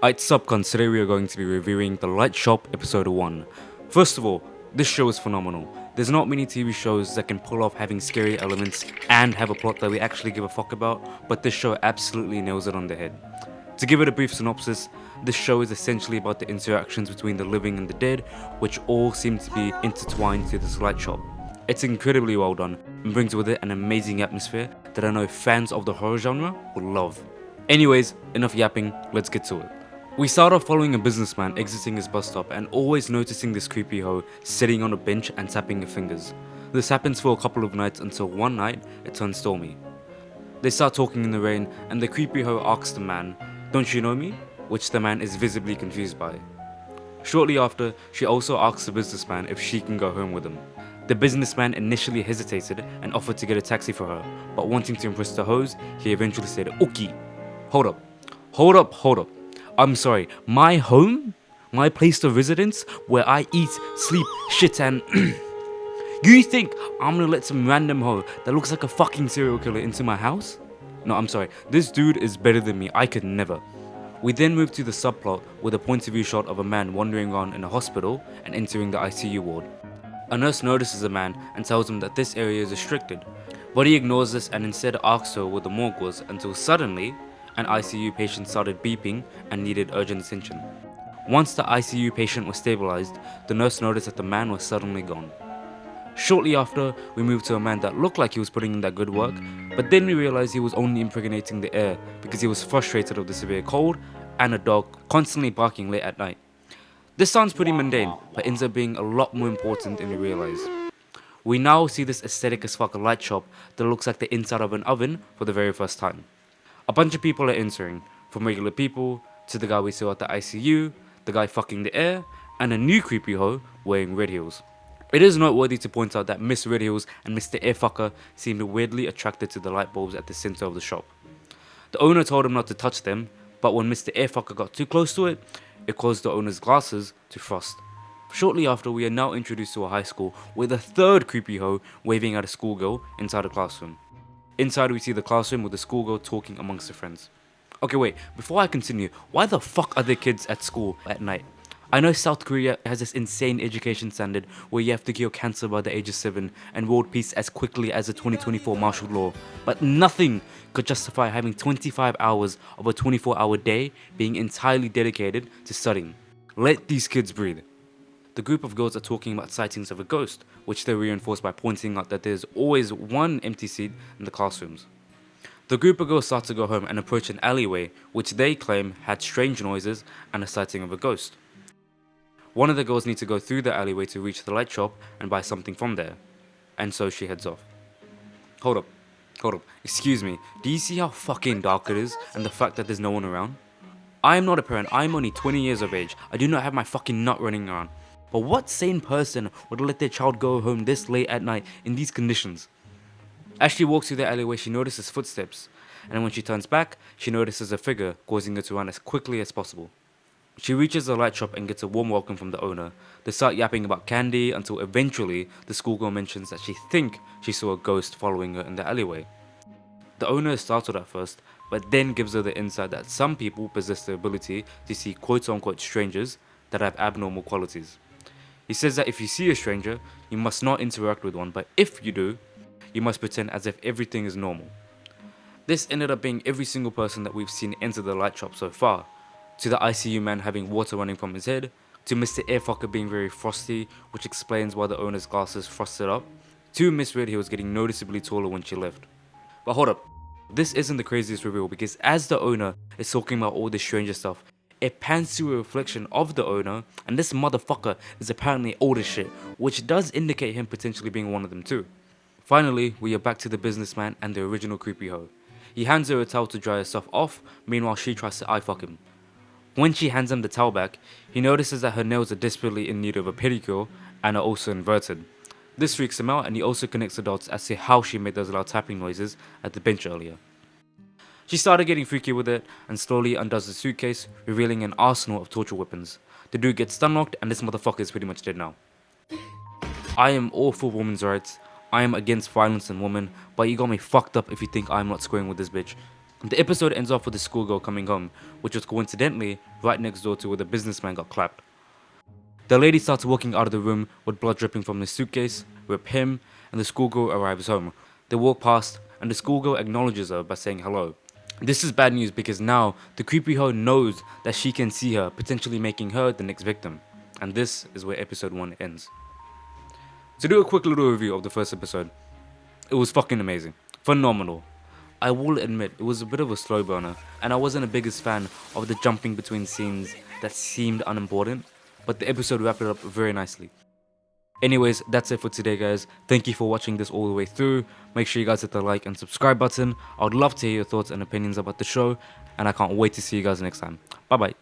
Alright, sup cons, today we are going to be reviewing The Light Shop episode 1. First of all, this show is phenomenal. There's not many TV shows that can pull off having scary elements and have a plot that we actually give a fuck about, but this show absolutely nails it on the head. To give it a brief synopsis, this show is essentially about the interactions between the living and the dead, which all seem to be intertwined to this light shop. It's incredibly well done and brings with it an amazing atmosphere that I know fans of the horror genre will love. Anyways, enough yapping, let's get to it. We start off following a businessman exiting his bus stop and always noticing this creepy hoe sitting on a bench and tapping her fingers. This happens for a couple of nights until one night it turns stormy. They start talking in the rain and the creepy hoe asks the man, "Don't you know me?" which the man is visibly confused by. Shortly after, she also asks the businessman if she can go home with him. The businessman initially hesitated and offered to get a taxi for her, but wanting to impress the hoes, he eventually said, "Okay, hold up. I'm sorry, my home? My place of residence where I eat, sleep, shit and you think I'm gonna let some random hoe that looks like a fucking serial killer into my house? No, I'm sorry, this dude is better than me, I could never." We then move to the subplot with a point of view shot of a man wandering around in a hospital and entering the ICU ward. A nurse notices the man and tells him that this area is restricted, but he ignores this and instead asks her where the morgue was until suddenly an ICU patient started beeping and needed urgent attention. Once the ICU patient was stabilized, the nurse noticed that the man was suddenly gone. Shortly after, we moved to a man that looked like he was putting in that good work, but then we realized he was only impregnating the air because he was frustrated of the severe cold and a dog constantly barking late at night. This sounds pretty mundane, but ends up being a lot more important than we realize. We now see this aesthetic as fuck light shop that looks like the inside of an oven for the very first time. A bunch of people are entering, from regular people to the guy we saw at the ICU, the guy fucking the air, and a new creepy hoe wearing red heels. It is noteworthy to point out that Miss Red Heels and Mr. Airfucker seemed weirdly attracted to the light bulbs at the center of the shop. The owner told him not to touch them, but when Mr. Airfucker got too close to it, it caused the owner's glasses to frost. Shortly after, we are now introduced to a high school with a third creepy hoe waving at a schoolgirl inside a classroom. Inside we see the classroom with the schoolgirl talking amongst her friends. Okay wait, before I continue, why the fuck are there kids at school at night? I know South Korea has this insane education standard where you have to cure cancer by the age of 7 and world peace as quickly as the 2024 martial law, but nothing could justify having 25 hours of a 24-hour day being entirely dedicated to studying. Let these kids breathe. The group of girls are talking about sightings of a ghost, which they reinforce by pointing out that there's always one empty seat in the classrooms. The group of girls start to go home and approach an alleyway, which they claim had strange noises and a sighting of a ghost. One of the girls needs to go through the alleyway to reach the light shop and buy something from there, and so she heads off. Hold up, excuse me, do you see how fucking dark it is and the fact that there's no one around? I am not a parent, I am only 20 years of age, I do not have my fucking nut running around. But what sane person would let their child go home this late at night in these conditions? As she walks through the alleyway, she notices footsteps, and when she turns back, she notices a figure, causing her to run as quickly as possible. She reaches the light shop and gets a warm welcome from the owner. They start yapping about candy until eventually the schoolgirl mentions that she thinks she saw a ghost following her in the alleyway. The owner is startled at first, but then gives her the insight that some people possess the ability to see quote-unquote strangers that have abnormal qualities. He says that if you see a stranger, you must not interact with one, but if you do, you must pretend as if everything is normal. This ended up being every single person that we've seen enter the light shop so far, to the ICU man having water running from his head, to Mr. Airfucker being very frosty, which explains why the owner's glasses frosted up, to Miss Red Heels getting noticeably taller when she left. But hold up, this isn't the craziest reveal because as the owner is talking about all this stranger stuff, it pans to a reflection of the owner, and this motherfucker is apparently old as shit, which does indicate him potentially being one of them too. Finally, we are back to the businessman and the original creepy hoe. He hands her a towel to dry herself off, meanwhile she tries to eye fuck him. When she hands him the towel back, he notices that her nails are desperately in need of a pedicure and are also inverted. This freaks him out and he also connects the dots as to how she made those loud tapping noises at the bench earlier. She started getting freaky with it and slowly undoes the suitcase, revealing an arsenal of torture weapons. The dude gets stunlocked and this motherfucker is pretty much dead now. I am all for women's rights, I am against violence on women, but you got me fucked up if you think I'm not squaring with this bitch. The episode ends off with the schoolgirl coming home, which was coincidentally right next door to where the businessman got clapped. The lady starts walking out of the room with blood dripping from the suitcase, rip him, and the schoolgirl arrives home. They walk past, and the schoolgirl acknowledges her by saying hello. This is bad news because now the creepy hoe knows that she can see her, potentially making her the next victim. And this is where episode 1 ends. To do a quick little review of the first episode, it was fucking amazing. Phenomenal. I will admit, it was a bit of a slow burner, and I wasn't the biggest fan of the jumping between scenes that seemed unimportant, but the episode wrapped it up very nicely. Anyways, that's it for today, guys. Thank you for watching this all the way through. Make sure you guys hit the like and subscribe button. I would love to hear your thoughts and opinions about the show, and I can't wait to see you guys next time. Bye bye.